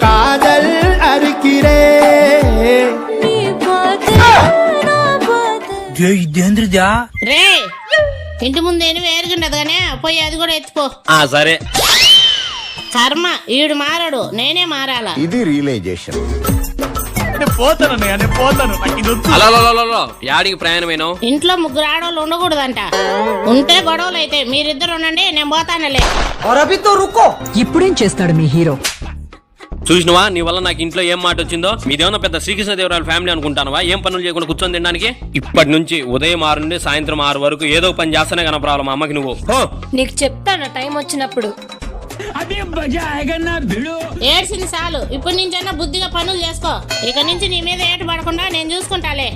కాదల్ అరికిరే ఇదేంద్రజా రే ఇంటి ముందేని వేరుగుండదు గానే పోయి అది కూడా ఎత్తుకో. సరే. కర్మ ఈడు మారడు, నేనే మారాలా. ఇది రియలైజేషన్. అలా యాడికి ప్రయాణమైనా ఇంట్లో ముగ్గురు ఆడవాళ్ళు ఉండకూడదంట. ఉంటే గొడవలు అయితే మీరిద్దరు ఉండండి, నేను పోతానులే. ఇప్పుడేం చేస్తాడు మీ హీరో? చూసినవా నీ వల్ల నాకు ఇంట్లో ఏం మాట వచ్చిందో. మీదేమన్నా పెద్ద శ్రీకృష్ణదేవరాయల ఫ్యామిలీ అనుకుంటానవా? ఏం పనులు చేయకుండా కూర్చొని తినడానికి? ఇప్పటి నుంచి ఉదయం 6 నుండి సాయంత్రం 6 వరకు ఏదో పని చేస్తానే కనపరావాలి మా అమ్మకి నువ్వు. నీకు చెప్తాను టైం వచ్చినప్పుడు. ఏడ్చింది చాలు, ఇప్పటి నుంచైనా బుద్ధిగా పనులు చేసుకో. ఇక నుంచి నీ మీద ఏటు పడకుండా నేను చూసుకుంటాలే.